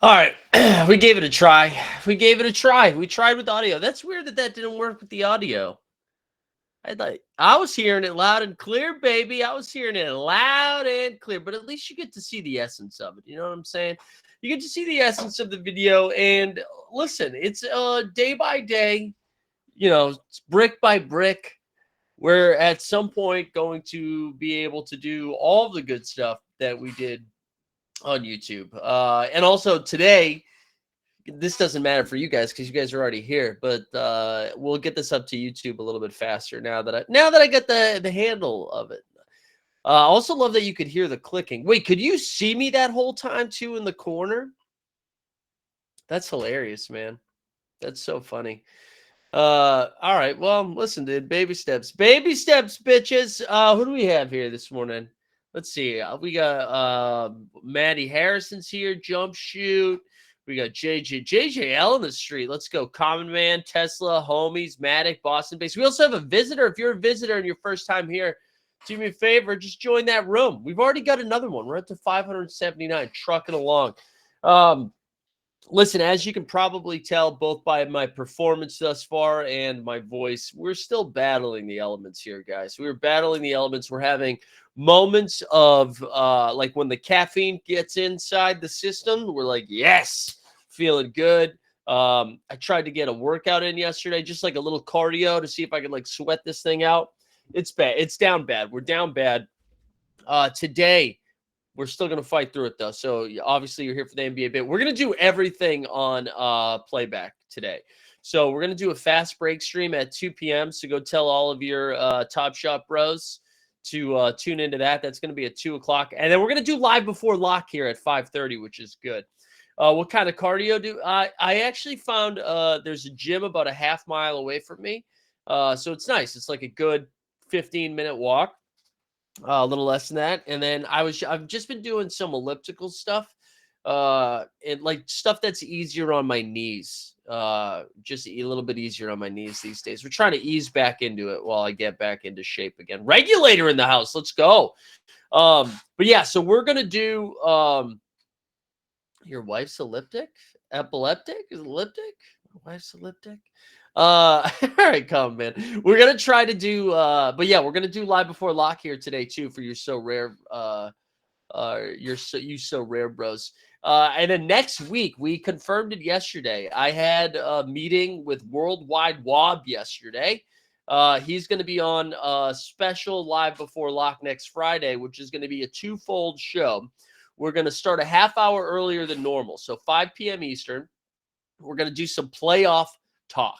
All right, we gave it a try. We gave it a try. We tried with audio. That's weird that that didn't work with the audio. I was hearing it loud and clear, baby. I was hearing it loud and clear. But at least you get to see the essence of it. You know what I'm saying? You get to see the essence of the video. And listen, it's day by day. You know, it's brick by brick. We're at some point going to be able to do all the good stuff that we did on YouTube. And also today, this doesn't matter for you guys because you guys are already here, but we'll get this up to YouTube a little bit faster now that I got the handle of it. I also love that you could hear the clicking. Wait, could you see me that whole time too in the corner? That's hilarious, man. That's so funny. All right. Well, listen, dude. Baby steps, bitches. Who do we have here this morning? Let's see. We got Maddie Harrison's here. Jump shoot. We got JJL in the street. Let's go. Common Man, Tesla, Homies, Matic, Boston Base. We also have a visitor. If you're a visitor and your first time here, do me a favor, just join that room. We've already got another one. We're up to 579, trucking along. Listen, as you can probably tell, both by my performance thus far and my voice, we're still battling the elements here, guys. We're battling the elements. We're having moments of like when the caffeine gets inside the system, we're like, yes, feeling good. I tried to get a workout in yesterday, just like a little cardio to see if I could like sweat this thing out. It's bad. It's down bad. We're down bad. Today, we're still going to fight through it, though. So obviously, you're here for the NBA bit. We're going to do everything on playback today. So we're going to do a fast break stream at 2 p.m. So go tell all of your Top Shot bros to tune into that. That's going to be at 2 o'clock. And then we're going to do live before lock here at 5:30, which is good. What kind of cardio do I actually found there's a gym about a half mile away from me. So it's nice. It's like a good 15-minute walk. A little less than that, and then I've just been doing some elliptical stuff, and like stuff that's easier on my knees, just a little bit easier on my knees these days. We're trying to ease back into it while I get back into shape again. Regulator in the house, let's go. But yeah, so we're gonna do your wife's epileptic, my wife's elliptic. All right, come man. We're gonna try to do but yeah, we're gonna do live before lock here today too for your so rare you so rare bros. And then next week, we confirmed it yesterday. I had a meeting with Worldwide Wob yesterday. He's going to be on a special live before lock next Friday, which is going to be a twofold show. We're going to start a half hour earlier than normal, so 5 p.m. Eastern. We're going to do some playoff talk.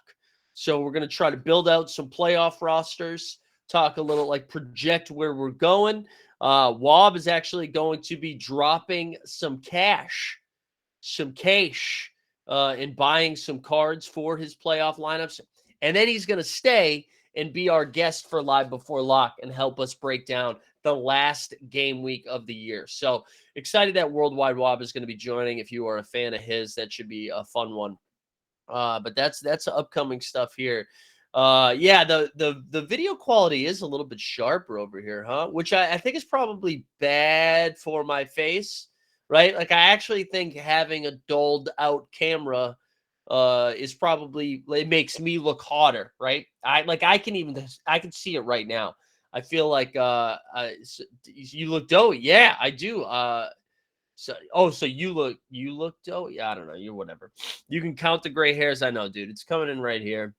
So we're going to try to build out some playoff rosters, talk a little, like project where we're going. Wob is actually going to be dropping some cash, and buying some cards for his playoff lineups. And then he's going to stay and be our guest for Live Before Lock and help us break down the last game week of the year. So excited that Worldwide Wob is going to be joining. If you are a fan of his, that should be a fun one. But that's upcoming stuff here. Yeah, the video quality is a little bit sharper over here, huh? Which I think is probably bad for my face, right? Like I actually think having a dulled out camera is probably, it makes me look hotter, right? I can see it right now. I feel like you look doughy. Yeah, I do. So you look doughy. I don't know. You whatever. You can count the gray hairs. I know, dude. It's coming in right here.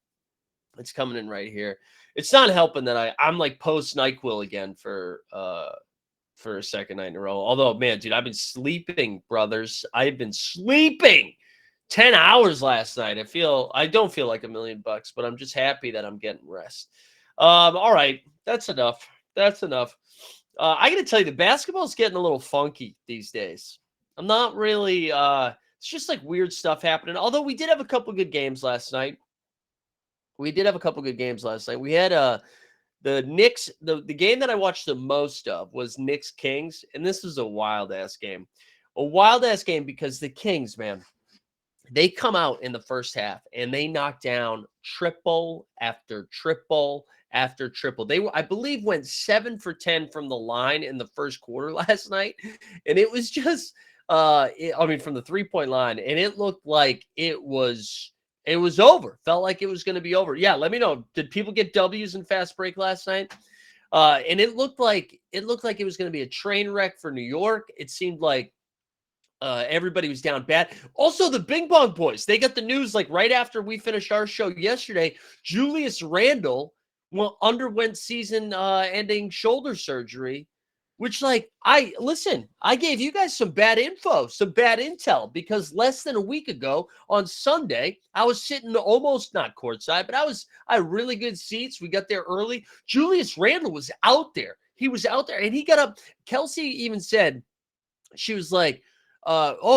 It's coming in right here. It's not helping that I'm like post NyQuil again for a second night in a row. Although, man, dude, I've been sleeping, brothers. I've been sleeping 10 hours last night. I don't feel like $1,000,000, but I'm just happy that I'm getting rest. All right. That's enough. That's enough. I got to tell you, the basketball's getting a little funky these days. I'm not really, it's just like weird stuff happening. Although we did have a couple good games last night. We had the Knicks, the game that I watched the most of was Knicks Kings, and this was a wild ass game. A wild ass game because the Kings, man, they come out in the first half and they knock down triple after triple after triple. I believe, went 7 for 10 from the line in the first quarter last night, and it was just, from the 3-point line, and it looked like it was over. Felt like it was going to be over. Yeah, let me know. Did people get W's in fast break last night? And it looked like it was going to be a train wreck for New York. It seemed like everybody was down bad. Also, the Bing Bong Boys, they got the news like right after we finished our show yesterday. Julius Randle underwent season-ending shoulder surgery, which, I gave you guys some bad info, some bad intel, because less than a week ago on Sunday, I was sitting almost not courtside, but I had really good seats. We got there early. Julius Randle was out there. He was out there, and he got up. Kelsey even said, she was like,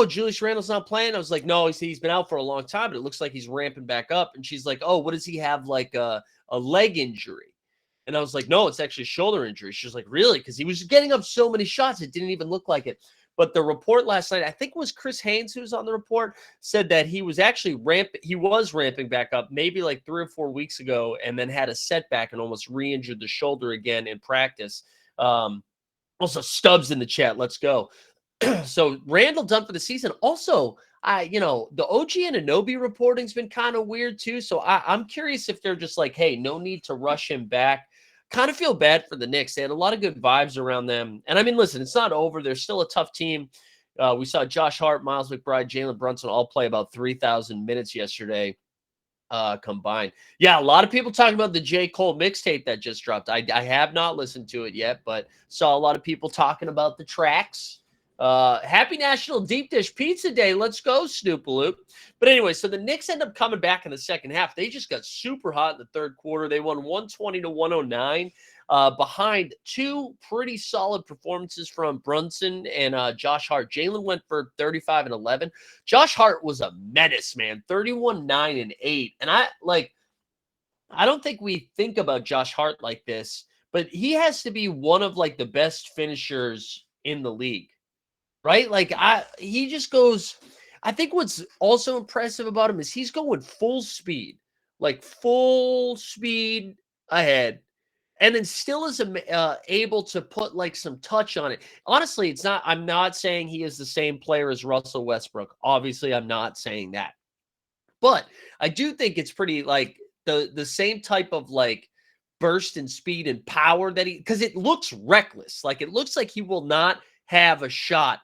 Julius Randle's not playing. I was like, no, he's been out for a long time, but it looks like he's ramping back up. And she's like, oh, what does he have, like a leg injury? And I was like, no, it's actually a shoulder injury. She was like, really? Because he was getting up so many shots, it didn't even look like it. But the report last night, I think it was Chris Haynes who was on the report, said that he was actually ramping back up maybe like 3 or 4 weeks ago, and then had a setback and almost re-injured the shoulder again in practice. Also, Stubbs in the chat. Let's go. So Randle done for the season. Also, the OG Anunoby reporting's been kind of weird too. So I'm curious if they're just like, hey, no need to rush him back. Kind of feel bad for the Knicks. They had a lot of good vibes around them. And I mean, listen, it's not over. They're still a tough team. We saw Josh Hart, Miles McBride, Jalen Brunson all play about 3,000 minutes yesterday combined. Yeah, a lot of people talking about the J. Cole mixtape that just dropped. I have not listened to it yet, but saw a lot of people talking about the tracks. Happy National Deep Dish Pizza Day. Let's go, Snoopaloop. But anyway, so the Knicks end up coming back in the second half. They just got super hot in the third quarter. They won 120-109 behind two pretty solid performances from Brunson and Josh Hart. Jalen went for 35 and 11. Josh Hart was a menace, man. 31, 9, and 8. And I don't think we think about Josh Hart like this, but he has to be one of like the best finishers in the league. Right? He just goes, I think what's also impressive about him is he's going full speed ahead, and then still is able to put like some touch on it. Honestly, I'm not saying he is the same player as Russell Westbrook. Obviously, I'm not saying that. But I do think it's pretty like the same type of like burst and speed and power that because it looks reckless. Like it looks like he will not have a shot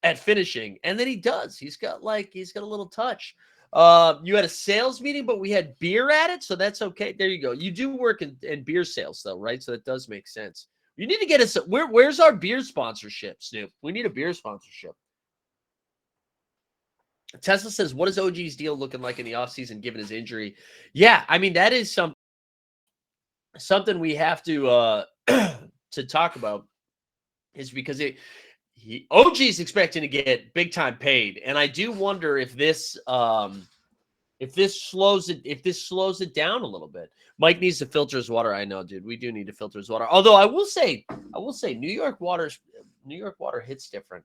at finishing, and then he does. He's got a little touch. You had a sales meeting, but we had beer at it, so that's okay. There you go. You do work in beer sales, though, right? So that does make sense. You need to get us. Where's our beer sponsorship, Snoop? We need a beer sponsorship. Tesla says, what is OG's deal looking like in the offseason given his injury? Yeah, I mean, that is something we have to to talk about, is because OG is expecting to get big time paid, and I do wonder if this slows it down a little bit. Mike needs to filter his water. I know, dude. We do need to filter his water. Although I will say, New York water hits different.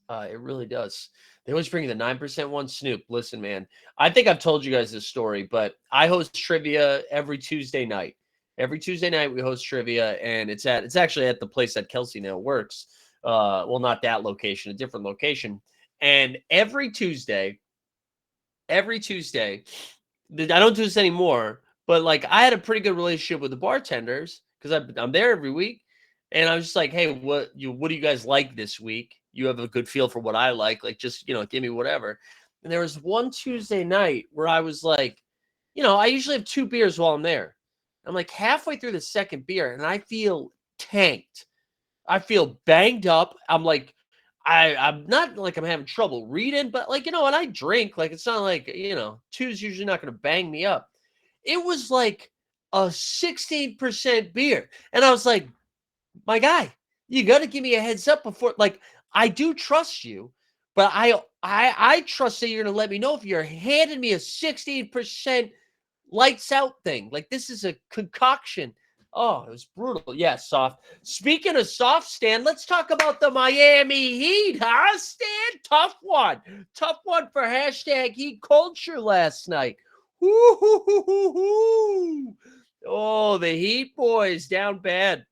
It really does. They always bring the 9% one. Snoop, listen, man. I think I've told you guys this story, but I host trivia every Tuesday night. Every Tuesday night we host trivia, and it's actually at the place that Kelsey now works. Well, not that location, a different location. And every Tuesday, every Tuesday. I don't do this anymore, but like I had a pretty good relationship with the bartenders because I'm there every week, and I was just like, hey, what do you guys like this week? You have a good feel for what I like just give me whatever. And there was one Tuesday night where I was like, I usually have 2 beers while I'm there. I'm like halfway through the second beer, and I feel tanked. I feel banged up. I'm like, I'm not like I'm having trouble reading, but like, and I drink. Like it's not like, two's usually not gonna bang me up. It was like a 16% beer. And I was like, my guy, you gotta give me a heads up before like I do trust you, but I trust that you're gonna let me know if you're handing me a 16% lights out thing. Like this is a concoction. Oh, it was brutal. Yeah, soft. Speaking of soft, Stan, let's talk about the Miami Heat, huh, Stan? Tough one. Tough one for hashtag Heat culture last night. Woo-hoo-hoo-hoo-hoo. Oh, the Heat boys down bad.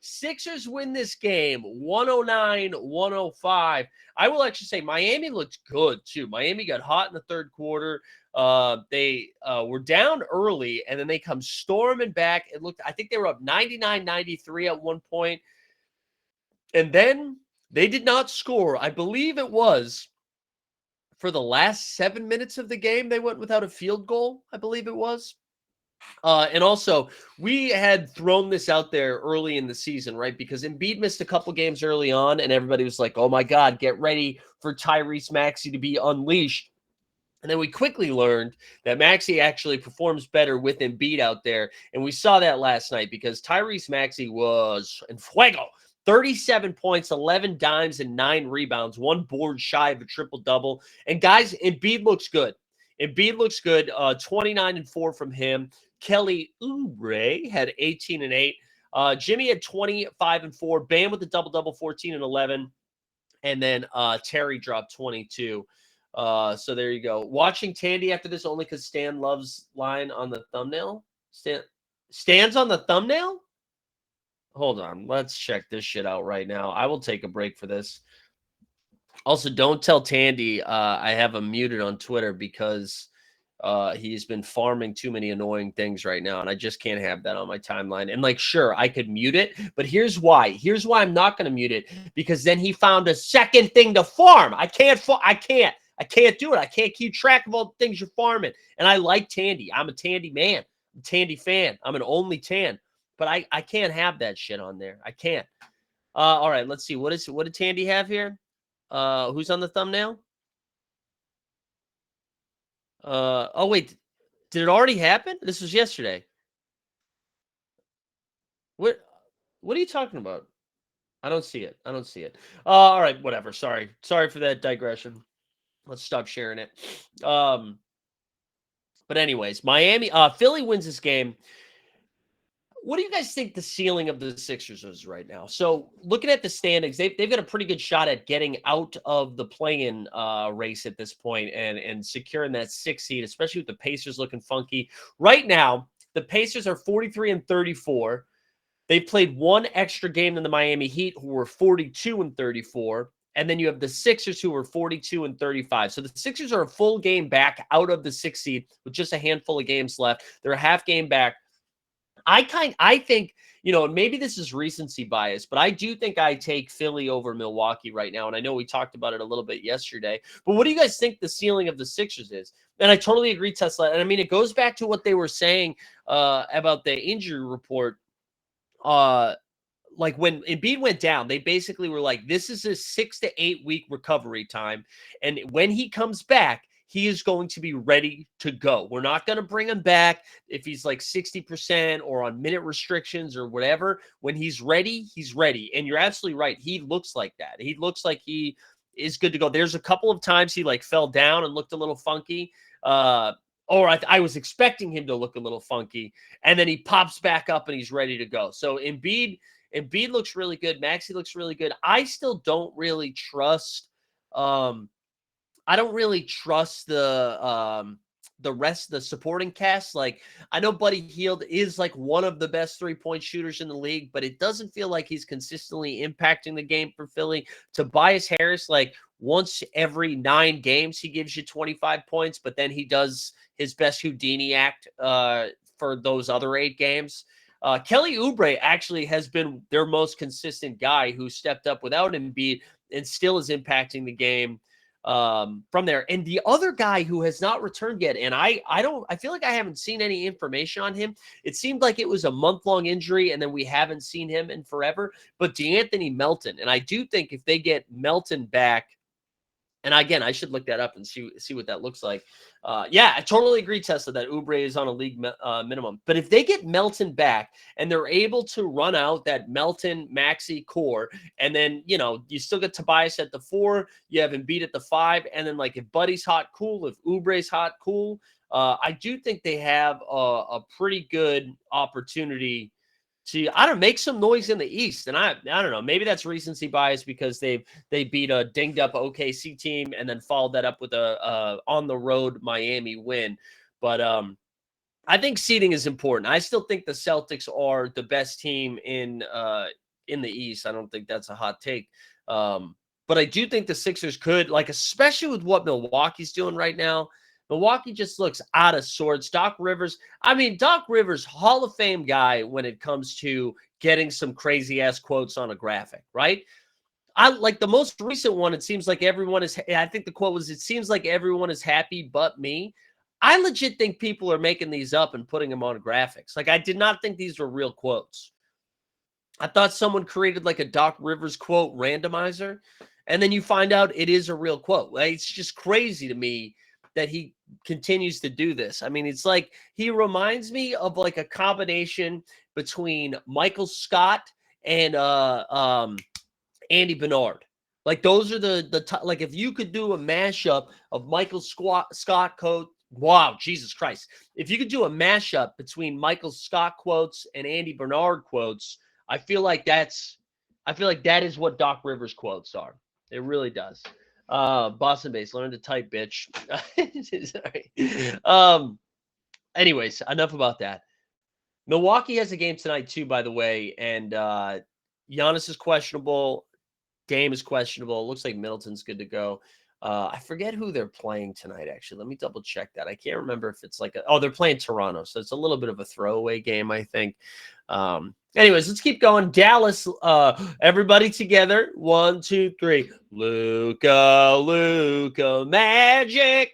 Sixers win this game 109-105. I will actually say Miami looked good too. Miami got hot in the third quarter. They were down early and then they come storming back. I think they were up 99-93 at one point. And then they did not score. I believe it was for the last 7 minutes of the game. They went without a field goal, I believe it was. And also, we had thrown this out there early in the season, right? Because Embiid missed a couple games early on, and everybody was like, oh my God, get ready for Tyrese Maxey to be unleashed. And then we quickly learned that Maxey actually performs better with Embiid out there. And we saw that last night because Tyrese Maxey was en fuego. 37 points, 11 dimes, and 9 rebounds, 1 board shy of a triple-double. And guys, Embiid looks good. Embiid looks good. 29-4 from him. Kelly Oubre had 18-8. Jimmy had 25-4. Bam with the double-double, 14-11. And then Terry dropped 22. So there you go. Watching Tandy after this only because Stan loves line on the thumbnail. Stan's on the thumbnail? Hold on. Let's check this shit out right now. I will take a break for this. Also, don't tell Tandy I have him muted on Twitter because he's been farming too many annoying things right now, and I just can't have that on my timeline. And like, sure, I could mute it, but here's why. Here's why I'm not going to mute it, because then he found a second thing to farm. I can't do it. I can't keep track of all the things you're farming. And I like Tandy. I'm a Tandy man. I'm a Tandy fan. I'm an only Tan. But I can't have that shit on there. I can't. All right, let's see. What did Tandy have here? Who's on the thumbnail? Oh wait, did it already happen? This was yesterday. What are you talking about? I don't see it. All right, whatever. Sorry for that digression. Let's stop sharing it. But anyways, Miami, Philly wins this game. What do you guys think the ceiling of the Sixers is right now? So looking at the standings, they've got a pretty good shot at getting out of the play-in race at this point and securing that 6th seed, especially with the Pacers looking funky. Right now, the Pacers are 43-34. They've played one extra game than the Miami Heat, who were 42-34. And then you have the Sixers, who were 42-35. So the Sixers are a full game back out of the 6th seed with just a handful of games left. They're a half game back. I think, maybe this is recency bias, but I do think I take Philly over Milwaukee right now. And I know we talked about it a little bit yesterday, but what do you guys think the ceiling of the Sixers is? And I totally agree, Tesla. And I mean, it goes back to what they were saying about the injury report. Like when Embiid went down, they basically were like, this is a 6 to 8 week recovery time. And when he comes back, he is going to be ready to go. We're not going to bring him back if he's like 60% or on minute restrictions or whatever. When he's ready, he's ready. And you're absolutely right. He looks like that. He looks like he is good to go. There's a couple of times he like fell down and looked a little funky. Or I was expecting him to look a little funky. And then he pops back up and he's ready to go. So Embiid looks really good. Maxey looks really good. I still don't really trust I don't really trust the the rest of the supporting cast. Like, I know Buddy Hield is like one of the best 3-point shooters in the league, but it doesn't feel like he's consistently impacting the game for Philly. Tobias Harris, like once every 9 games, he gives you 25 points, but then he does his best Houdini act for those other 8 games. Kelly Oubre actually has been their most consistent guy who stepped up without Embiid and still is impacting the game from there. And the other guy who has not returned yet, and I feel like I haven't seen any information on him. It seemed like it was a month-long injury, and then we haven't seen him in forever. But DeAnthony Melton, and I do think if they get Melton back, and again, I should look that up and see what that looks like. Yeah, I totally agree, Tesla, that Oubre is on a league minimum. But if they get Melton back and they're able to run out that Melton Maxey core, and then, you know, you still get Tobias at the 4, you have Embiid at the 5, and then like if Buddy's hot, cool. If Oubre's hot, cool. I do think they have a pretty good opportunity to, I don't know, make some noise in the East. And I don't know, maybe that's recency bias because they beat a dinged up OKC team and then followed that up with a on the road Miami win. But I think seeding is important. I still think the Celtics are the best team in the East. I don't think that's a hot take. But I do think the Sixers could, like, especially with what Milwaukee's doing right now. Milwaukee just looks out of sorts. Doc Rivers, Hall of Fame guy when it comes to getting some crazy ass quotes on a graphic, right? I like the most recent one. It seems like everyone is, I think the quote was, it seems like everyone is happy but me. I legit think people are making these up and putting them on graphics. Like, I did not think these were real quotes. I thought someone created like a Doc Rivers quote randomizer, and then you find out it is a real quote. Like, it's just crazy to me that he continues to do this. I mean, it's like he reminds me of like a combination between Michael Scott and Andy Bernard. Like, those are the like, if you could do a mashup of Michael Scott quote, wow, Jesus Christ. If you could do a mashup between Michael Scott quotes and Andy Bernard quotes, I feel like that is what Doc Rivers quotes are. It really does. Boston based, learn to type, bitch. Anyways, enough about that. Milwaukee has a game tonight too, by the way, and Giannis is questionable. Dame is questionable. It looks like Middleton's good to go. I forget who they're playing tonight, actually. Let me double check that. I can't remember if it's like they're playing Toronto, so it's a little bit of a throwaway game, I think. Anyways, let's keep going. Dallas, everybody together. 1, 2, 3. Luka, Magic.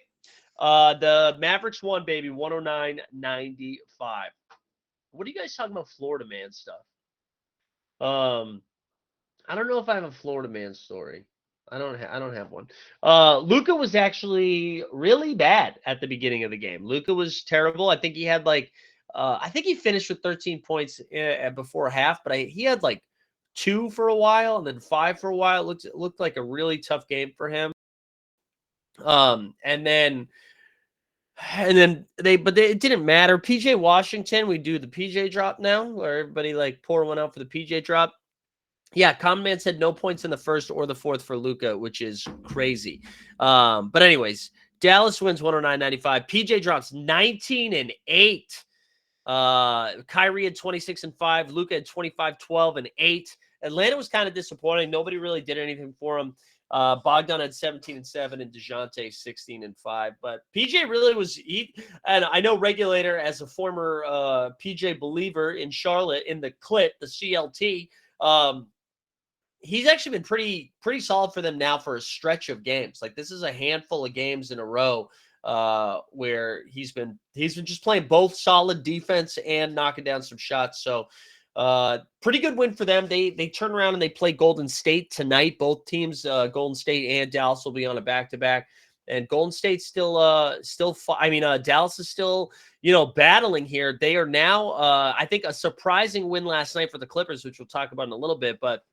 The Mavericks won, baby, 109-95. What are you guys talking about Florida man stuff? I don't know if I have a Florida man story. I don't have one. Luka was actually really bad at the beginning of the game. Luka was terrible. I think he had like I think he finished with 13 points before half, but he had like 2 for a while and then 5 for a while. It looked like a really tough game for him. And then it didn't matter. PJ Washington, we do the PJ drop now, where everybody like pour one out for the PJ drop. Yeah, Common Man said no points in the first or the fourth for Luka, which is crazy. But anyways, Dallas wins 109-95. PJ drops 19 and 8. Kyrie had 26 and 5. Luka had 25, 12, and 8. Atlanta was kind of disappointing. Nobody really did anything for him. Bogdan had 17 and 7 and DeJounte 16 and 5. But PJ really was, and I know Regulator, as a former PJ believer in Charlotte in the CLT, he's actually been pretty solid for them now for a stretch of games. Like, this is a handful of games in a row where he's been just playing both solid defense and knocking down some shots. So pretty good win for them. They turn around and they play Golden State tonight. Both teams, Golden State and Dallas, will be on a back-to-back. And Golden State's Dallas is still, battling here. They are now, I think, a surprising win last night for the Clippers, which we'll talk about in a little bit, but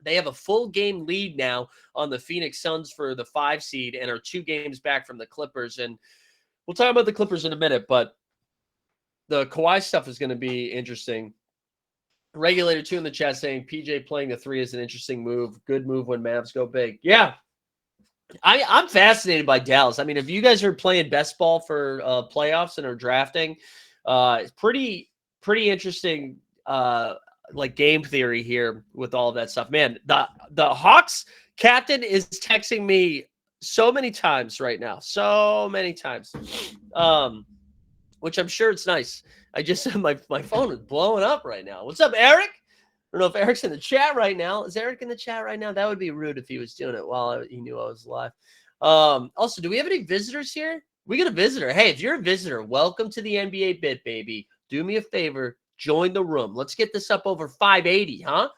they have a full game lead now on the Phoenix Suns for the 5 seed and are 2 games back from the Clippers. And we'll talk about the Clippers in a minute, but the Kawhi stuff is going to be interesting. Regulator 2 in the chat saying PJ playing the 3 is an interesting move. Good move when Mavs go big. Yeah. I'm fascinated by Dallas. I mean, if you guys are playing best ball for playoffs and are drafting, it's pretty interesting. Like game theory here with all of that stuff. Man, the Hawks captain is texting me so many times right now, so many times. Which I'm sure it's nice. I just my phone is blowing up right now. What's up, Eric? I don't know if Eric's in the chat right now. Is Eric in the chat right now? That would be rude if he was doing it while he knew I was live. Also, do we have any visitors here? We got a visitor. Hey, if you're a visitor, welcome to the NBA Bit, baby. Do me a favor, join the room. Let's get this up over 580, huh?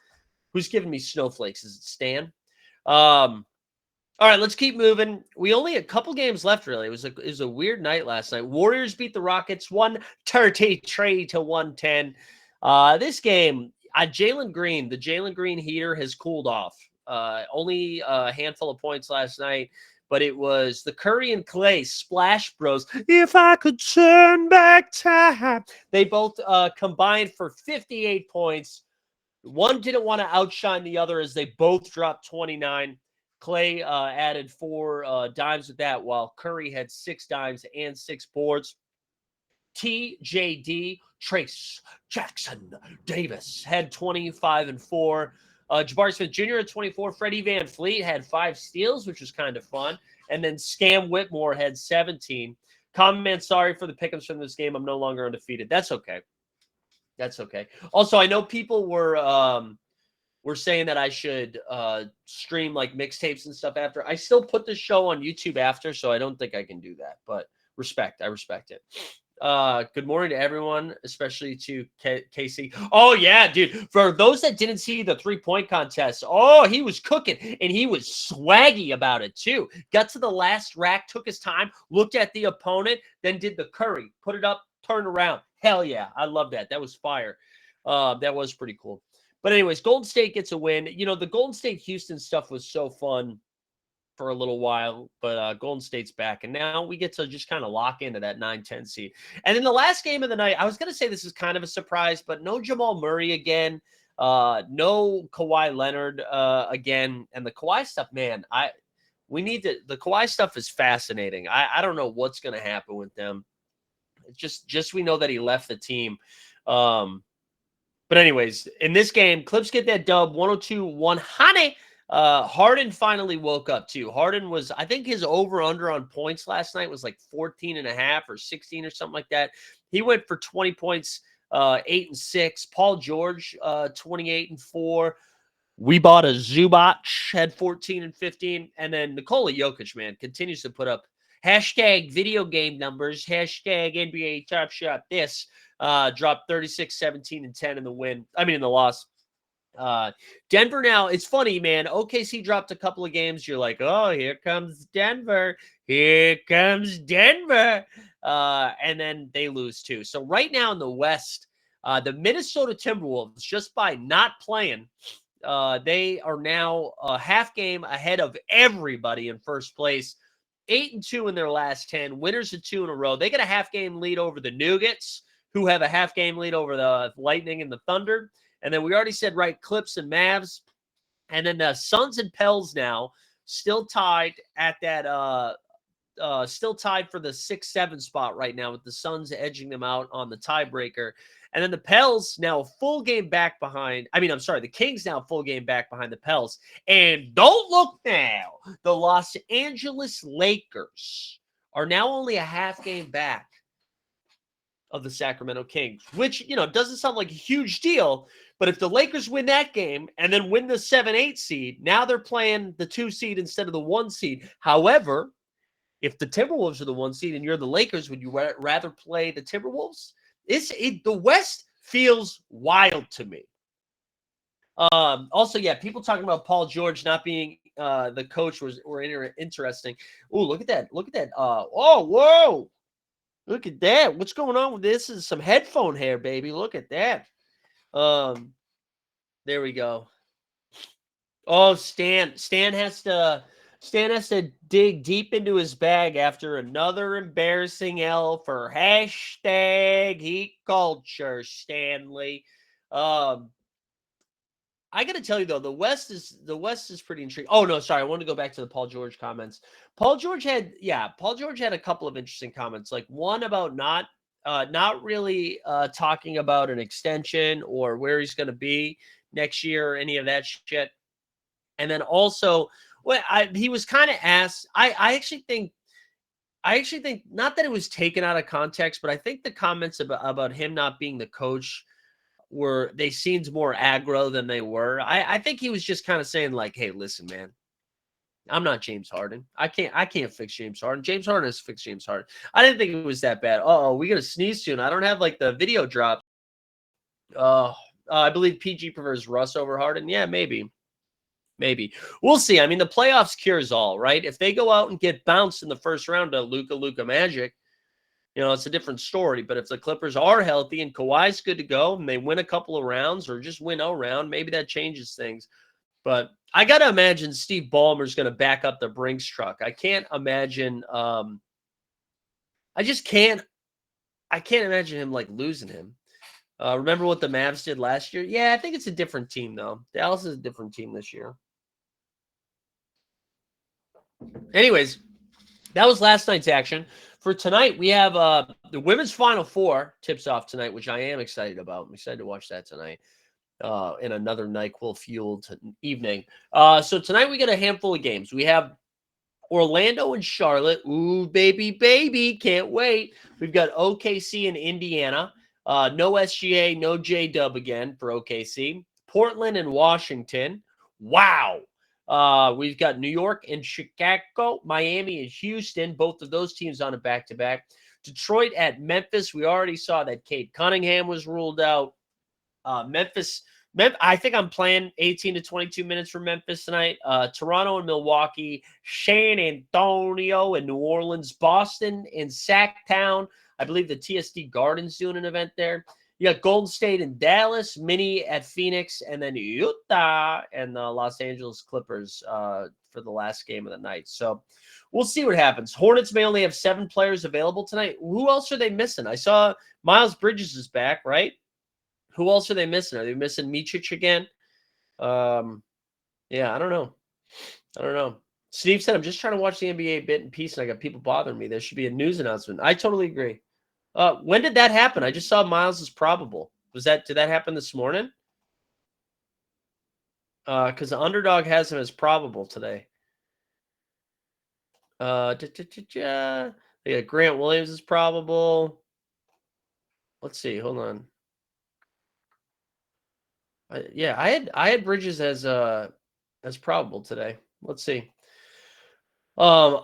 Who's giving me snowflakes? Is it Stan? All right, let's keep moving. We only a couple games left, really. It was a weird night last night. Warriors beat the Rockets 133 to 110. This game, Jalen Green, the Jalen Green heater has cooled off. Only a handful of points last night, but it was the Curry and Clay Splash Bros. If I could turn back time. They both combined for 58 points. One didn't want to outshine the other as they both dropped 29. Clay added 4 dimes with that, while Curry had 6 dimes and 6 boards. TJD, Trace Jackson Davis, had 25 and 4. Jabari Smith Jr. had 24. Freddie Van Fleet had 5 steals, which was kind of fun. And then Scam Whitmore had 17. Common man, sorry for the pickups from this game. I'm no longer undefeated. That's okay. That's okay. Also, I know people were saying that I should stream like mixtapes and stuff after. I still put the show on YouTube after, so I don't think I can do that. But I respect it. Good morning to everyone, especially to Casey. Oh yeah, dude. For those that didn't see the 3-point contest, oh, he was cooking and he was swaggy about it too. Got to the last rack, took his time, looked at the opponent, then did the Curry, put it up, turned around. Hell yeah, I love that. That was fire. That was pretty cool. But anyways, Golden State gets a win. You know, the Golden State-Houston stuff was so fun for a little while, but Golden State's back. And now we get to just kind of lock into that 9-10 seed. And in the last game of the night, I was going to say this is kind of a surprise, but no Jamal Murray again. No Kawhi Leonard again. And the Kawhi stuff, man, the Kawhi stuff is fascinating. I don't know what's going to happen with them. Just we know that he left the team. But anyways, in this game, Clips get that dub 102-100. Harden finally woke up too. Harden was, I think his over-under on points last night was like 14.5 or 16 or something like that. He went for 20 points, 8 and 6. Paul George, 28 and 4. We bought a Zubac, had 14 and 15. And then Nikola Jokic, man, continues to put up hashtag video game numbers, hashtag NBA Top Shot this. Dropped 36, 17, and 10 in the loss. Denver now, it's funny, man. OKC dropped a couple of games. You're like, oh, here comes Denver. Here comes Denver. And then they lose too. So right now in the West, the Minnesota Timberwolves, just by not playing, they are now a half game ahead of everybody in first place. 8-2 in their last 10. Winners of 2 in a row. They get a half game lead over the Nuggets, who have a half game lead over the Lightning and the Thunder. And then we already said, right, Clips and Mavs. And then the Suns and Pels now still tied at that, still tied for the 6-7 spot right now, with the Suns edging them out on the tiebreaker. And then the Pels now full game back behind. The Kings now full game back behind the Pels. And don't look now, the Los Angeles Lakers are now only a half game back of the Sacramento Kings, which, doesn't sound like a huge deal. But if the Lakers win that game and then win the 7-8 seed, now they're playing the 2 seed instead of the 1 seed. However, if the Timberwolves are the 1 seed and you're the Lakers, would you rather play the Timberwolves? The West feels wild to me. Also, yeah, people talking about Paul George not being the coach were interesting. Oh, look at that. Look at that. Whoa. Look at that. What's going on with this? Is some headphone hair, baby. Look at that. There we go. Oh, Stan has to dig deep into his bag after another embarrassing L for hashtag heat culture, Stanley. I got to tell you though, the West is pretty intriguing. Oh no, sorry, I want to go back to the Paul George comments. Paul George had a couple of interesting comments. Like one about not really talking about an extension or where he's going to be next year or any of that shit. And then also, he was kind of asked. I actually think not that it was taken out of context, but I think the comments about him not being the coach they seemed more aggro than they were. I think he was just kind of saying like, "Hey, listen, man, I'm not James Harden. I can't fix James Harden. James Harden has fixed James Harden." I didn't think it was that bad. Oh, we gonna sneeze soon. I don't have like the video drop. I believe PG prefers Russ over Harden. Yeah, maybe. We'll see. I mean, the playoffs cures all, right? If they go out and get bounced in the first round to Luka Magic, it's a different story. But if the Clippers are healthy and Kawhi's good to go and they win a couple of rounds or just win a round, maybe that changes things. But I got to imagine Steve Ballmer's going to back up the Brinks truck. I can't imagine. I can't imagine him like losing him. Remember what the Mavs did last year? Yeah, I think it's a different team though. Dallas is a different team this year. Anyways, that was last night's action. For tonight, we have the women's Final Four tips off tonight, which I am excited about. I'm excited to watch that tonight in another NyQuil-fueled evening. So tonight we got a handful of games. We have Orlando and Charlotte. Ooh, baby. Can't wait. We've got OKC and Indiana. No SGA, no J-Dub again for OKC. Portland and Washington. Wow. We've got New York and Chicago, Miami and Houston, both of those teams on a back-to-back. Detroit at Memphis. We already saw that Cade Cunningham was ruled out. Memphis, I think I'm playing 18 to 22 minutes for Memphis tonight. Toronto and Milwaukee, San Antonio and New Orleans, Boston and Sacktown. I believe the TSD Garden's doing an event there. You got Golden State and Dallas, Mini at Phoenix, and then Utah and the Los Angeles Clippers for the last game of the night. So we'll see what happens. Hornets may only have 7 players available tonight. Who else are they missing? I saw Miles Bridges is back, right? Who else are they missing? Are they missing Micic again? Yeah, I don't know. Steve said, I'm just trying to watch the NBA bit in peace, and I got people bothering me. There should be a news announcement. I totally agree. When did that happen? I just saw Miles is probable. Did that happen this morning? Because the Underdog has him as probable today. They got Grant Williams is probable. Let's see. Hold on. I had Bridges as probable today. Let's see. No,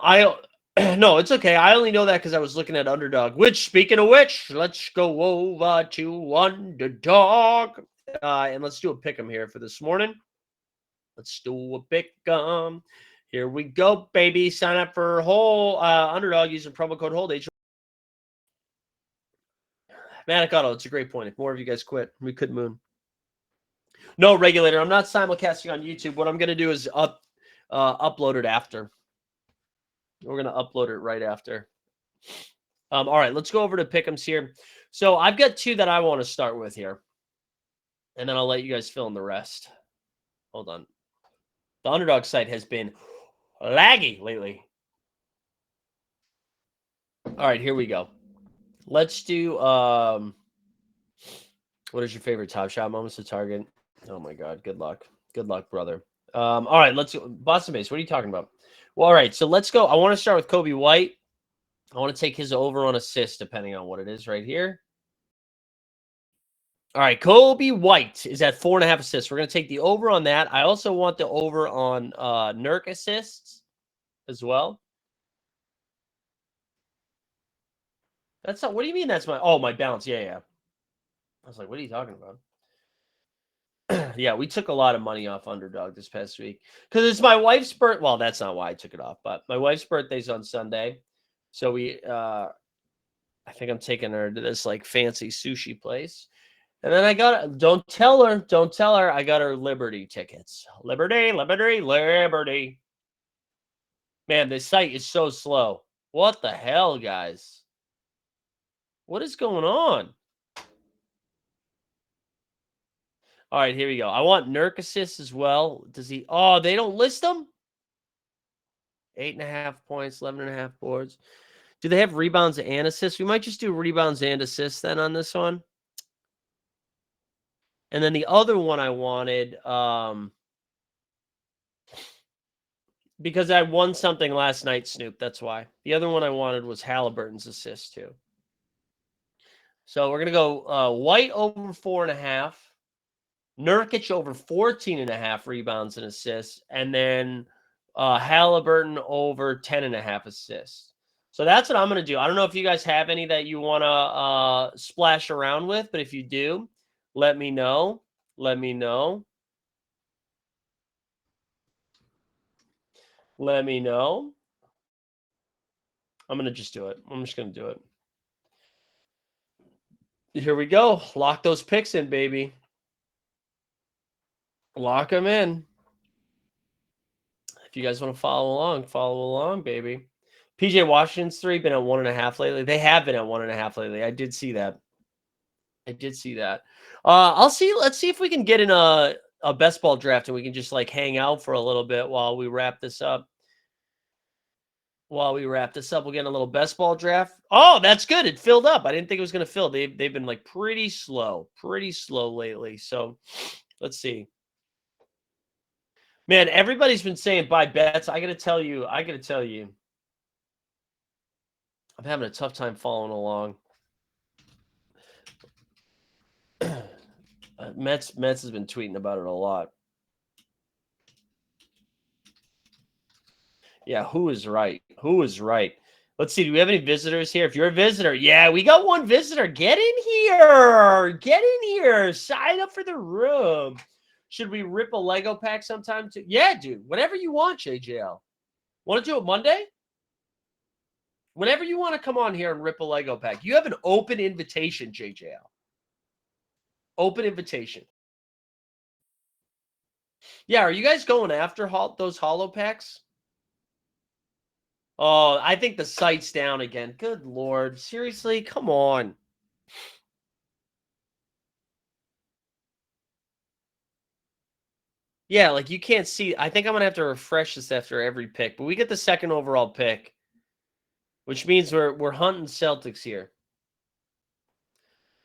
it's okay. I only know that because I was looking at Underdog. Which, speaking of which, let's go over to Underdog. And let's do a pick'em here for this morning. Let's do a pick'em. Here we go, baby. Sign up for whole Underdog using promo code HOLD. Manic Auto, it's a great point. If more of you guys quit, we could moon. No, Regulator, I'm not simulcasting on YouTube. What I'm going to do is upload it after. We're going to upload it right after. All right, let's go over to pick'ems here. So I've got 2 that I want to start with here. And then I'll let you guys fill in the rest. Hold on. The Underdog site has been laggy lately. All right, here we go. Let's do what is your favorite Top Shot moments to target? Oh my God, good luck. Good luck, brother. All right, let's go. Boston Base, what are you talking about? Well, all right, so let's go. I want to start with Kobe White. I want to take his over on assists, depending on what it is right here. All right, Kobe White is at 4.5 assists. We're going to take the over on that. I also want the over on Nurk assists as well. That's not. What do you mean that's my balance? Yeah. I was like, what are you talking about? Yeah, we took a lot of money off Underdog this past week because it's my wife's birthday. Well, that's not why I took it off, but my wife's birthday's on Sunday. So I think I'm taking her to this like fancy sushi place. And then I got, don't tell her, I got her Liberty tickets. Liberty. Man, this site is so slow. What the hell, guys? What is going on? All right, here we go. I want Nurk assists as well. Does he? Oh, they don't list them? 8.5 points, 11.5 boards. Do they have rebounds and assists? We might just do rebounds and assists then on this one. And then the other one I wanted, because I won something last night, Snoop. That's why. The other one I wanted was Halliburton's assist too. So we're going to go White over 4.5. Nurkic over 14.5 rebounds and assists. And then Halliburton over 10.5 assists. So that's what I'm going to do. I don't know if you guys have any that you want to splash around with, but if you do, let me know. Let me know. Let me know. I'm going to just do it. I'm just going to do it. Here we go. Lock those picks in, baby. Lock them in. If you guys want to follow along, baby. PJ Washington's 3 been at 1.5 lately. They have been at 1.5 lately. I did see that. I'll see. Let's see if we can get in a best ball draft and we can just like hang out for a little bit while we wrap this up. We'll get a little best ball draft. Oh, that's good. It filled up. I didn't think it was going to fill. They've been like pretty slow lately. So let's see. Man, everybody's been saying buy bets. I got to tell you. I'm having a tough time following along. Mets has been tweeting about it a lot. Yeah, who is right? Let's see. Do we have any visitors here? If you're a visitor, yeah, we got one visitor. Get in here. Sign up for the room. Should we rip a Lego pack sometime too? Yeah, dude. Whatever you want, JJL. Want to do it Monday? Whenever you want to come on here and rip a Lego pack, you have an open invitation, JJL. Open invitation. Yeah, are you guys going after those holo packs? Oh, I think the site's down again. Good Lord. Seriously? Come on. Yeah, like you can't see. I think I'm going to have to refresh this after every pick. But we get the second overall pick, which means we're hunting Celtics here.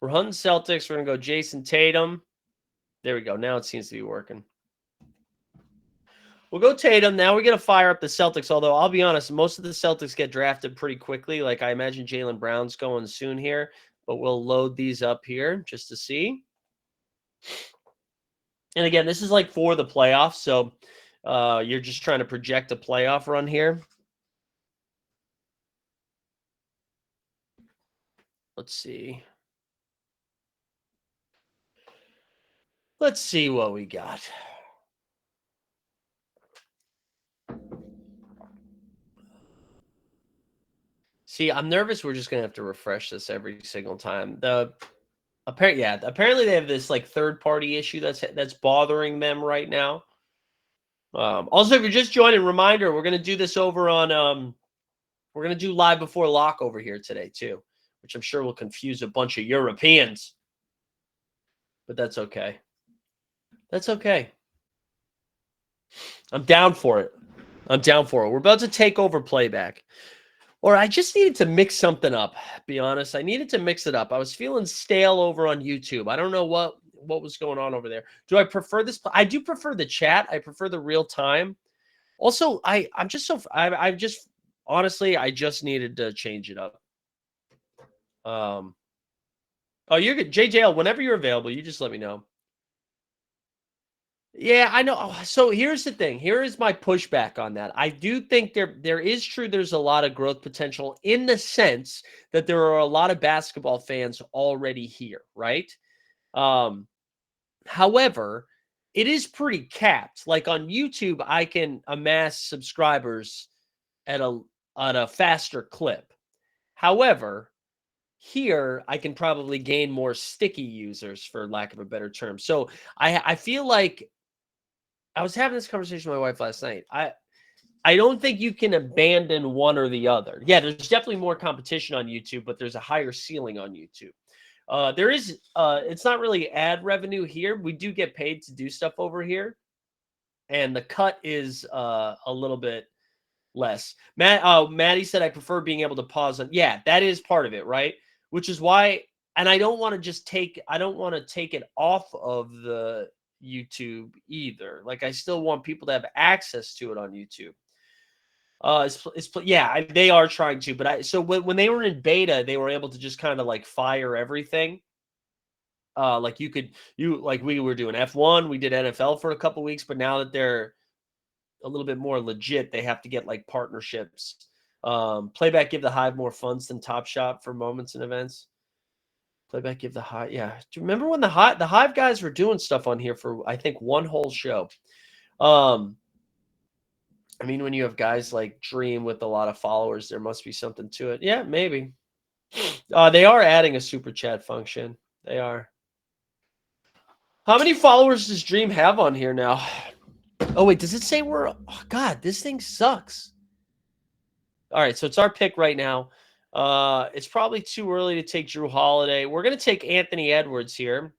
We're hunting Celtics. We're going to go Jason Tatum. There we go. Now it seems to be working. We'll go Tatum. Now we're going to fire up the Celtics, although I'll be honest, most of the Celtics get drafted pretty quickly. Like I imagine Jaylen Brown's going soon here, but we'll load these up here just to see. And again, this is like for the playoffs, so you're just trying to project a playoff run here. Let's see. Let's see what we got. See, I'm nervous. We're just gonna have to refresh this every single time. Apparently they have this like third-party issue that's bothering them right now. Also, if you're just joining, reminder, we're gonna do this over on we're gonna do live before lock over here today too, which I'm sure will confuse a bunch of Europeans. But that's okay. That's okay. I'm down for it. We're about to take over playback. Or I just needed to mix something up, be honest. I needed to mix it up. I was feeling stale over on YouTube. I don't know what was going on over there. Do I prefer this? I do prefer the chat. I prefer the real time. Also, honestly, I just needed to change it up. Oh, you're good. JJL, whenever you're available, you just let me know. Yeah, I know. So here's the thing. Here is my pushback on that. I do think there's a lot of growth potential in the sense that there are a lot of basketball fans already here, right? However, it is pretty capped. Like on YouTube, I can amass subscribers at a faster clip. However, here I can probably gain more sticky users, for lack of a better term. So I feel like I was having this conversation with my wife last night. I don't think you can abandon one or the other. Yeah, there's definitely more competition on YouTube, but there's a higher ceiling on YouTube. There is it's not really ad revenue here. We do get paid to do stuff over here, and the cut is a little bit less. Maddie said I prefer being able to pause on. Yeah, that is part of it, right? Which is why, and I don't want to just take. I don't want to take it off of the YouTube either. Like I still want people to have access to it on YouTube. Yeah, they are trying to, but so when they were in beta, they were able to just kind of like fire everything. Like like we were doing F1, we did NFL for a couple weeks, but now that they're a little bit more legit, they have to get like partnerships. Playback give the Hive more funds than Top Shot for moments and events. Playback give the Hive, yeah. Do you remember when the Hive guys were doing stuff on here for I think one whole show? I mean, when you have guys like Dream with a lot of followers, there must be something to it. Yeah, maybe. They are adding a super chat function. They are. How many followers does Dream have on here now? Oh, wait, does it say we're... Oh, God, this thing sucks. All right, so it's our pick right now. It's probably too early to take Drew Holiday. We're going to take Anthony Edwards here.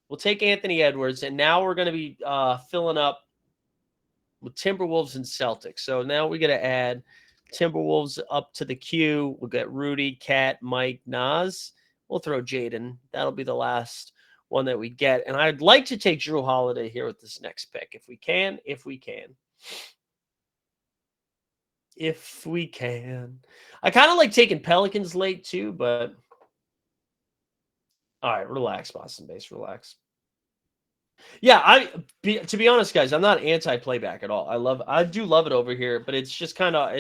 We'll take Anthony Edwards, and now we're going to be filling up with Timberwolves and Celtics. So now we got to add Timberwolves up to the queue. We'll get Rudy, Cat, Mike, Nas. We'll throw Jaden. That'll be the last one that we get. And I'd like to take Drew Holiday here with this next pick if we can. If we can. I kind of like taking Pelicans late too, but all right, relax, Boston base, relax. Yeah, to be honest, guys, I'm not anti-playback at all. I do love it over here, but it's just kind of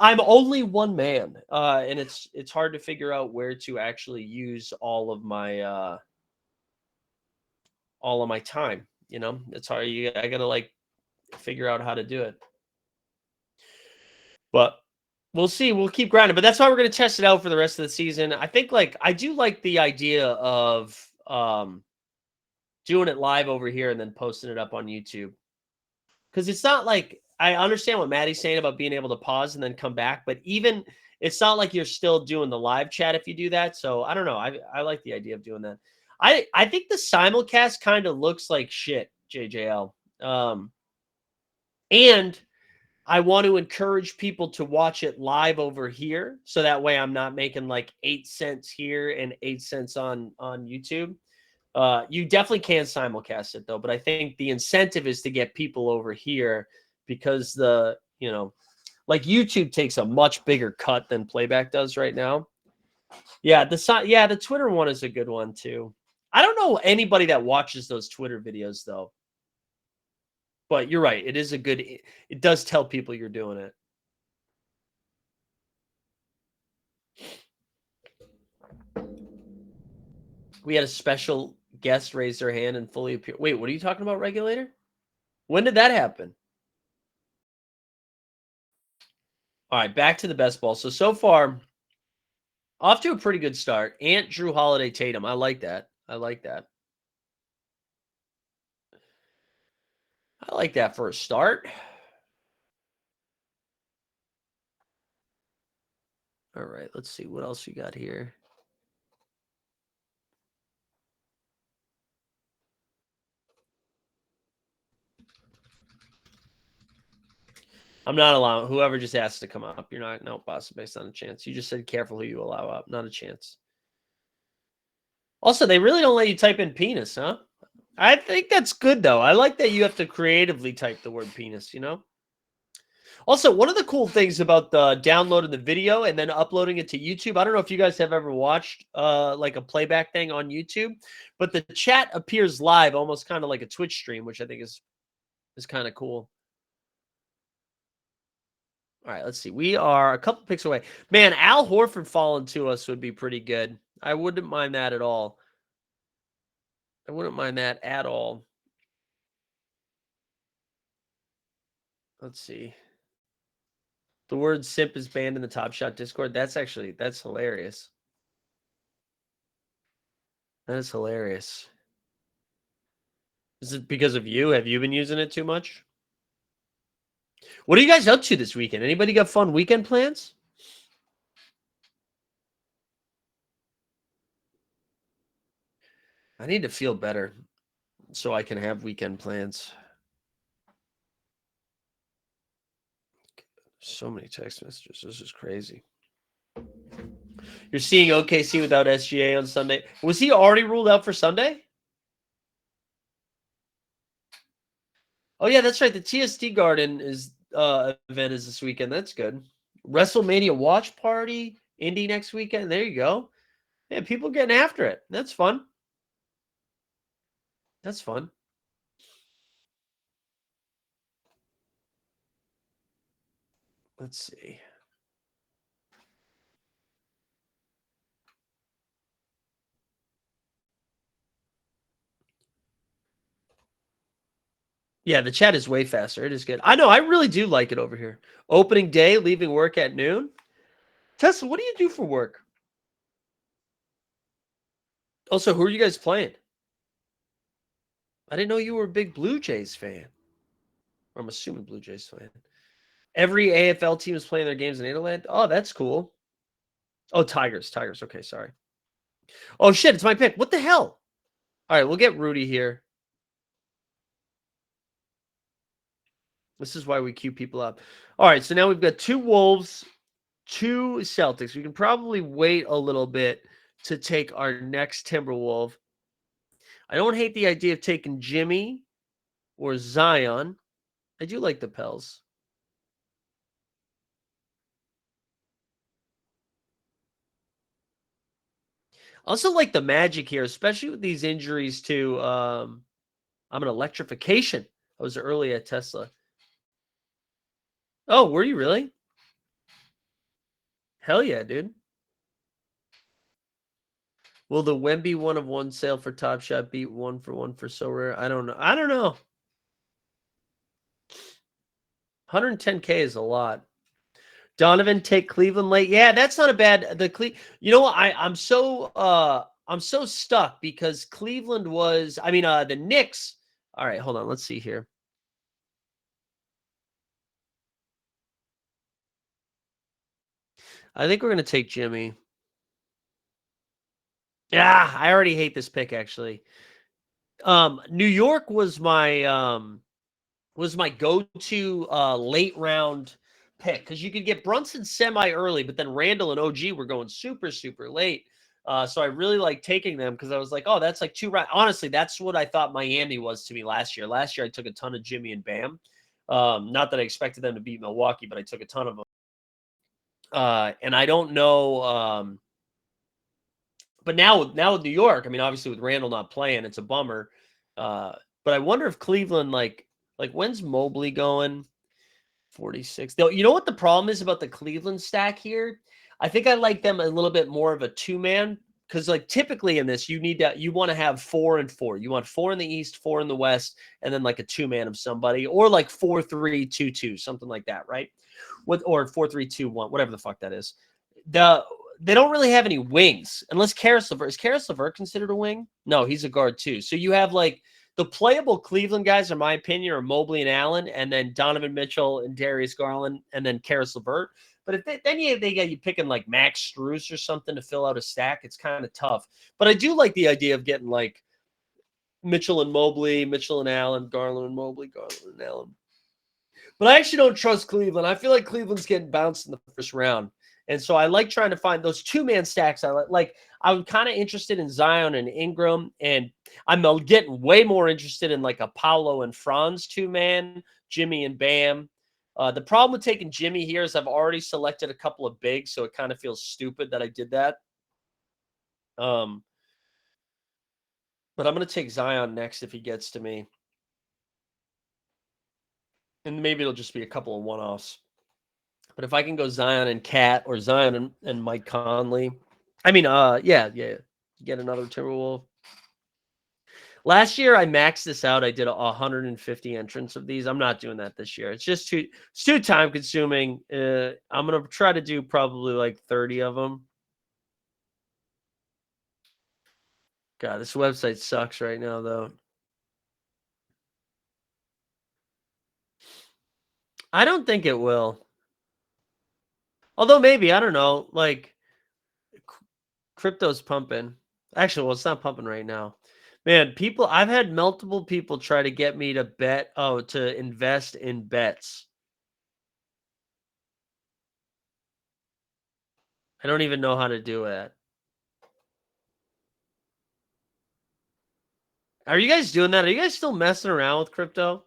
I'm only one man, and it's hard to figure out where to actually use all of my time. It's hard. I gotta like figure out how to do it, but we'll see. We'll keep grinding, but that's why we're gonna test it out for the rest of the season. I think I do like the idea of doing it live over here and then posting it up on YouTube. Because it's not like I understand what Maddie's saying about being able to pause and then come back, but even it's not like you're still doing the live chat if you do that. So I don't know. I like the idea of doing that. I think the simulcast kind of looks like shit, JJL. And I want to encourage people to watch it live over here. So that way I'm not making like 8 cents here and 8 cents on YouTube. You definitely can simulcast it though, but I think the incentive is to get people over here because like YouTube takes a much bigger cut than playback does right now. Yeah, the Twitter one is a good one too. I don't know anybody that watches those Twitter videos though. But you're right, it does tell people you're doing it. We had a special guest raise their hand and fully appear. Wait, what are you talking about, Regulator? When did that happen? All right, back to the best ball. So far, off to a pretty good start. Ant, Drew Holiday, Tatum. I like that. I like that for a start. All right, let's see what else we got here. I'm not allowing whoever just asked to come up. You're not, no, Boston based on a chance. You just said careful who you allow up. Not a chance. Also, they really don't let you type in penis, huh? I think that's good, though. I like that you have to creatively type the word penis, Also, one of the cool things about the downloading the video and then uploading it to YouTube, I don't know if you guys have ever watched like a playback thing on YouTube, but the chat appears live, almost kind of like a Twitch stream, which I think is kind of cool. All right, let's see. We are a couple picks away. Man, Al Horford falling to us would be pretty good. I wouldn't mind that at all. I wouldn't mind that at all. Let's see. The word simp is banned in the Top Shot Discord. That's hilarious. That is hilarious. Is it because of you? Have you been using it too much? What are you guys up to this weekend? Anybody got fun weekend plans? I need to feel better so I can have weekend plans. So many text messages. This is crazy. You're seeing OKC without SGA on Sunday. Was he already ruled out for Sunday? Oh yeah, that's right. The TST Garden is event is this weekend. That's good. WrestleMania watch party, Indy next weekend. There you go. Yeah, people getting after it. That's fun. That's fun. Let's see. Yeah, the chat is way faster. It is good. I know. I really do like it over here. Opening day, leaving work at noon. Tesla, what do you do for work? Also, who are you guys playing? I didn't know you were a big Blue Jays fan. Or I'm assuming Blue Jays fan. Every AFL team is playing their games in Nederland. Oh, that's cool. Oh, Tigers. Tigers. Okay, sorry. Oh, shit. It's my pick. What the hell? All right, we'll get Rudy here. This is why we queue people up. All right, so now we've got 2 Wolves, 2 Celtics. We can probably wait a little bit to take our next Timberwolf. I don't hate the idea of taking Jimmy or Zion. I do like the Pels. Also like the Magic here, especially with these injuries to I'm an electrification. I was early at Tesla. Oh, were you really? Hell yeah, dude. Will the Wemby 1-of-1 sale for Top Shot beat 1-for-1 for So Rare? I don't know. I don't know. 110K is a lot. Donovan take Cleveland late. Yeah, that's not a bad You know what? I'm so stuck because Cleveland was the Knicks. All right, hold on. Let's see here. I think we're going to take Jimmy. Yeah, I already hate this pick actually. New York was my go-to late round pick because you could get Brunson semi early, but then Randall and OG were going super, super late. So I really like taking them because I was like, oh, that's like 2 rounds. Honestly, that's what I thought Miami was to me last year. Last year, I took a ton of Jimmy and Bam. Not that I expected them to beat Milwaukee, but I took a ton of them. And I don't know. But now with New York, obviously with Randall not playing, it's a bummer. But I wonder if Cleveland like when's Mobley going? 46. Though you know what the problem is about the Cleveland stack here? I think I like them a little bit more of a 2-man because like typically in this you want to have 4 and 4. You want 4 in the East, 4 in the West, and then like a 2-man of somebody or like 4-3-2-2, something like that, right? Or 4-3-2-1, whatever the fuck that is. They don't really have any wings unless Karis LeVert. Is Karis LeVert considered a wing? No, he's a guard too. So you have like the playable Cleveland guys, in my opinion, are Mobley and Allen, and then Donovan Mitchell and Darius Garland, and then Karis LeVert. But if they get you picking like Max Strus or something to fill out a stack, it's kind of tough. But I do like the idea of getting like Mitchell and Mobley, Mitchell and Allen, Garland and Mobley, Garland and Allen. But I actually don't trust Cleveland. I feel like Cleveland's getting bounced in the first round. And so I like trying to find those 2-man stacks. I'm kind of interested in Zion and Ingram, and I'm getting way more interested in like a Paolo and Franz 2-man, Jimmy and Bam. The problem with taking Jimmy here is I've already selected a couple of bigs, so it kind of feels stupid that I did that. But I'm going to take Zion next if he gets to me. And maybe it'll just be a couple of one-offs. But if I can go Zion and Cat or Zion and Mike Conley, yeah, get another Timberwolf. Last year I maxed this out. I did 150 entrants of these. I'm not doing that this year. It's just too time consuming. I'm gonna try to do probably like 30 of them. God, this website sucks right now though. I don't think it will. Although maybe, I don't know, like crypto's pumping. Actually, well, it's not pumping right now. Man, people I've had multiple people try to get me to to invest in bets. I don't even know how to do that. Are you guys doing that? Are you guys still messing around with crypto?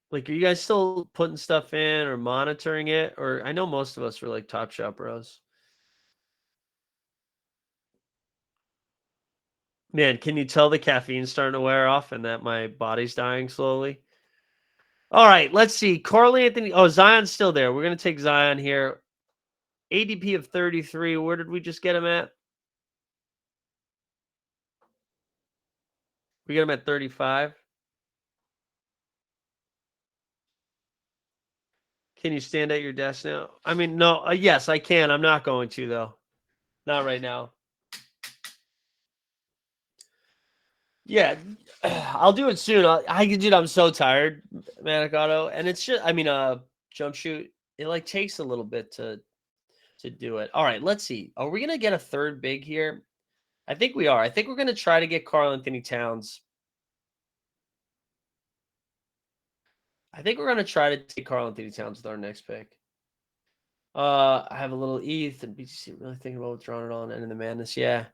Like, are you guys still putting stuff in or monitoring it? Or I know most of us were like Top Shop Bros. Man, can you tell the caffeine's starting to wear off and that my body's dying slowly? All right, let's see. Carl Anthony. Oh, Zion's still there. We're going to take Zion here. ADP of 33. Where did we just get him at? We got him at 35. Can you stand at your desk now? I mean, no. Yes, I can. I'm not going to, though. Not right now. Yeah, I'll do it soon. Dude, I'm so tired, Manicato, and it's just, I mean, jump shoot. It like takes a little bit to do it. All right, let's see. Are we gonna get a third big here? I think we are. I think we're gonna try to get Karl Anthony Towns. I think we're gonna try to take Karl Anthony Towns with our next pick. I have a little ETH and BTC. Really thinking about withdrawing it all and ending the madness. Yeah.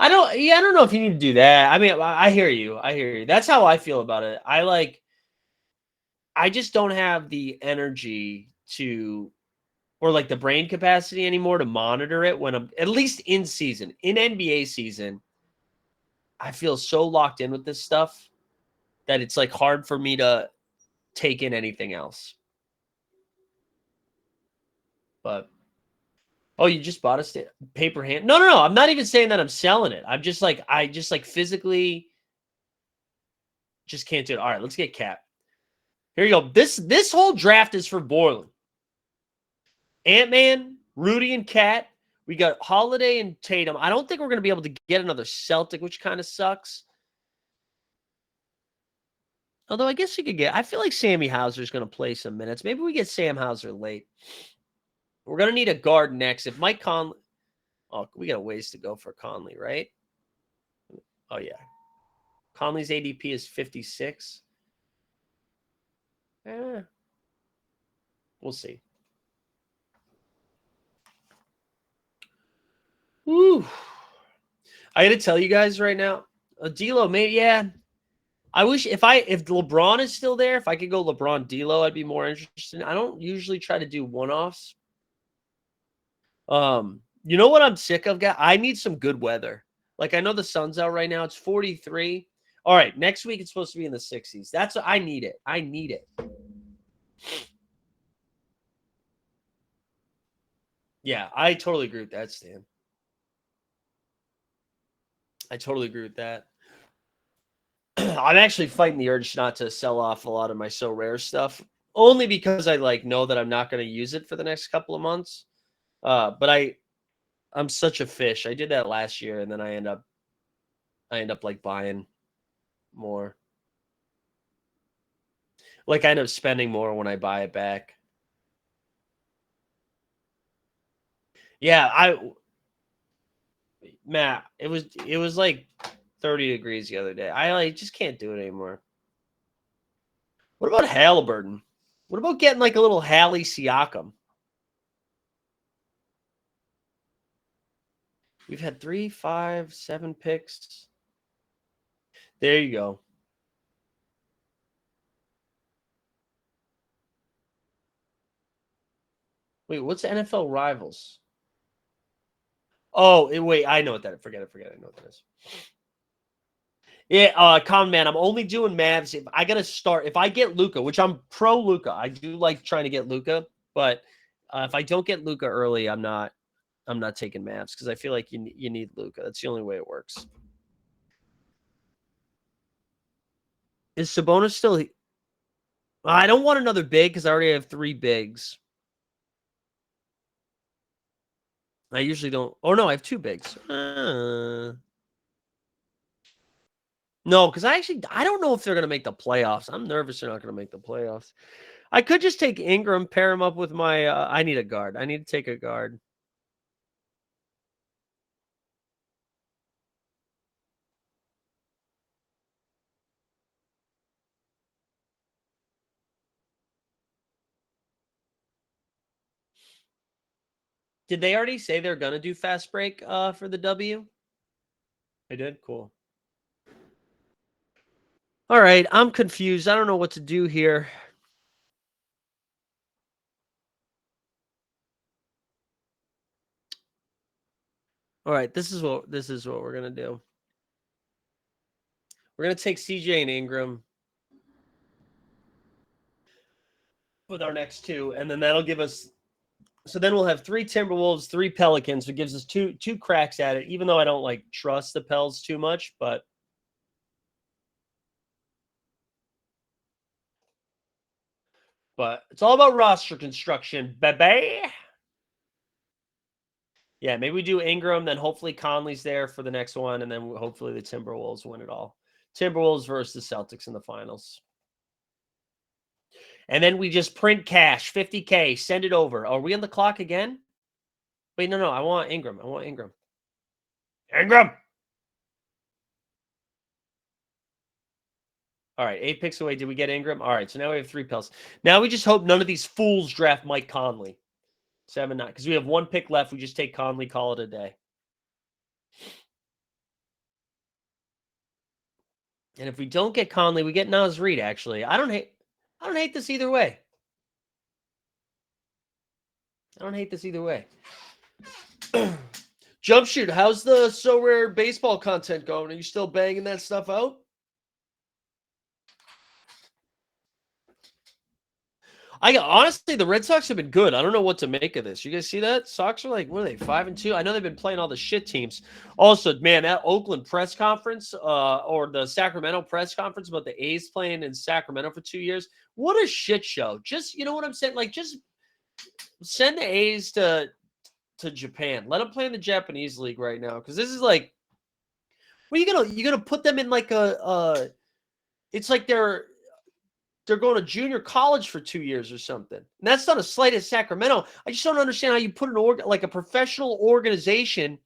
I don't. Yeah, I don't know if you need to do that. I mean, I hear you. I hear you. That's how I feel about it. I just don't have the energy to, or like the brain capacity anymore to monitor it when I'm at least in season. In NBA season, I feel so locked in with this stuff that it's like hard for me to take in anything else. But oh, you just bought a paper hand? No, no, no. I'm not even saying that I'm selling it. I'm just like I just like physically just can't do it. All right, let's get Cap. Here you go. This whole draft is for Borland. Ant-Man, Rudy, and Cat. We got Holiday and Tatum. I don't think we're going to be able to get another Celtic, which kind of sucks. Although I guess you could get. I feel like Sammy Hauser's going to play some minutes. Maybe we get Sam Hauser late. We're going to need a guard next. If Mike Conley. Oh, we got a ways to go for Conley, right? Oh, yeah. Conley's ADP is 56. We'll see. Woo. I got to tell you guys right now, D'Lo, maybe, yeah. I wish if LeBron is still there, if I could go LeBron D'Lo, I'd be more interested. I don't usually try to do one-offs. You know what I'm sick of, guys? I need some good weather. Like I know the sun's out right now. It's 43. All right, next week it's supposed to be in the 60s. That's what I need it. I need it. Yeah, I totally agree with that, Stan. I totally agree with that. I'm actually fighting the urge not to sell off a lot of my so rare stuff, only because I like know that I'm not going to use it for the next couple of months. But I'm such a fish. I did that last year, and then I end up like buying more. Like I end up spending more when I buy it back. Yeah, Matt, it was like 30 degrees the other day. I like just can't do it anymore. What about Halliburton? What about getting like a little Hallie Siakam? We've had 3, 5, 7 picks. There you go. Wait, what's NFL Rivals? Oh, wait, I know what that is. Forget it. I know what that is. Yeah, Con Man, I'm only doing Mavs if I gotta start. If I get Luka, which I'm pro Luka, I do like trying to get Luka, but if I don't get Luka early, I'm not taking Mavs because I feel like you need Luka. That's the only way it works. Is Sabonis still? I don't want another big because I already have 3 bigs. I usually don't. Oh no, I have 2 bigs. No, because I don't know if they're going to make the playoffs. I'm nervous they're not going to make the playoffs. I could just take Ingram, pair him up with my. I need a guard. I need to take a guard. Did they already say they're going to do fast break for the W? They did? Cool. All right, I'm confused. I don't know what to do here. All right, this is what we're going to do. We're going to take CJ and Ingram with our next two, and then that'll give us. So then we'll have 3 Timberwolves, 3 Pelicans, so it gives us two cracks at it. Even though I don't like trust the Pels too much, but it's all about roster construction, baby. Yeah, maybe we do Ingram, then hopefully Conley's there for the next one, and then hopefully the Timberwolves win it all. Timberwolves versus the Celtics in the finals. And then we just print cash, 50K, send it over. Are we on the clock again? Wait, no, I want Ingram. Ingram! All right, 8 picks away. Did we get Ingram? All right, so now we have 3 Pels. Now we just hope none of these fools draft Mike Conley. 7-9. Because we have 1 pick left. We just take Conley, call it a day. And if we don't get Conley, we get Naz Reid, actually. I don't hate this either way. Jump shoot, how's the So Rare baseball content going? Are you still banging that stuff out? Honestly, the Red Sox have been good. I don't know what to make of this. You guys see that? Sox are like, what are they, 5-2? I know they've been playing all the shit teams. Also, man, that Oakland press conference or the Sacramento press conference about the A's playing in Sacramento for 2 years. What a shit show. Just, you know what I'm saying? Like, just send the A's to Japan. Let them play in the Japanese league right now. Because this is like, what are you gonna put them in like it's like they're going to junior college for 2 years or something. And that's not a slight at Sacramento. I just don't understand how you put like a professional organization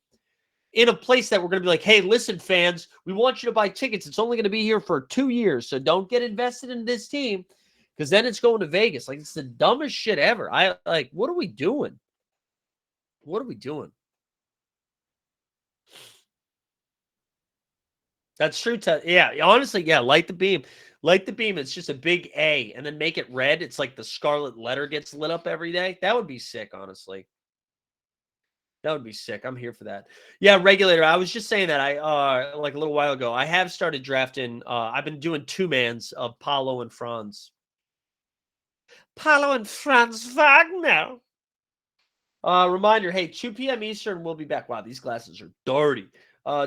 in a place that we're going to be like, hey, listen, fans, we want you to buy tickets. It's only going to be here for 2 years. So don't get invested in this team because then it's going to Vegas. Like, it's the dumbest shit ever. What are we doing? That's true. Yeah, honestly, yeah, light the beam. Light the beam. It's just a big A, and then make it red. It's like the scarlet letter gets lit up every day. That would be sick, honestly. That would be sick. I'm here for that. Yeah, regulator. I was just saying that like a little while ago. I have started drafting. I've been doing 2-mans of Paulo and Franz. Paulo and Franz Wagner. Reminder, hey, 2 p.m. Eastern, we'll be back. Wow, these glasses are dirty.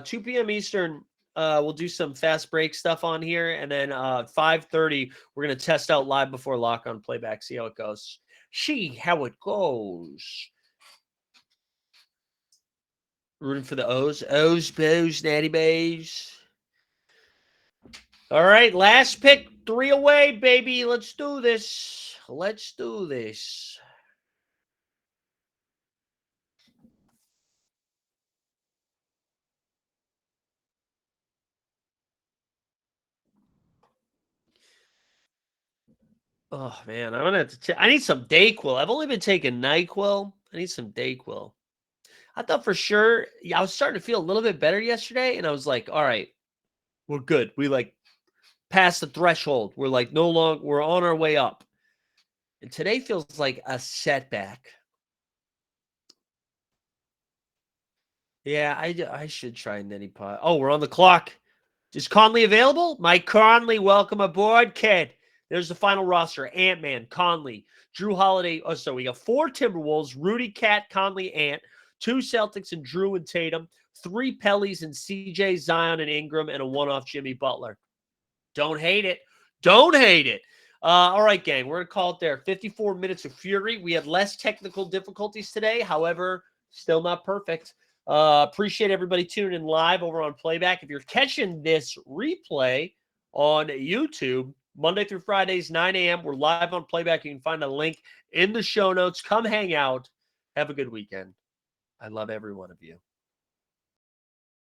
2 p.m. Eastern, we'll do some fast break stuff on here. And then 5:30, we're going to test out live before lock on playback, see how it goes. See how it goes. Rooting for the O's. O's, Bo's, Natty Bays. All right, last pick. 3 away, baby. Let's do this. Oh, man. I'm going to have to I need some Dayquil. I've only been taking NyQuil. I need some Dayquil. I thought for sure, I was starting to feel a little bit better yesterday, and I was like, all right, we're good. We like passed the threshold. We're like we're on our way up. And today feels like a setback. Yeah, I should try Nitty Pot. Oh, we're on the clock. Is Conley available? Mike Conley, welcome aboard, kid. There's the final roster. Ant-Man, Conley, Drew Holiday. Oh, so we got 4 Timberwolves, Rudy, Cat, Conley, Ant, 2 Celtics and Drew and Tatum, 3 Pellies and CJ, Zion and Ingram, and a one-off Jimmy Butler. Don't hate it. All right, gang, we're going to call it there. 54 minutes of fury. We had less technical difficulties today. However, still not perfect. Appreciate everybody tuning in live over on Playback. If you're catching this replay on YouTube, Monday through Fridays, 9 a.m., we're live on Playback. You can find a link in the show notes. Come hang out. Have a good weekend. I love every one of you.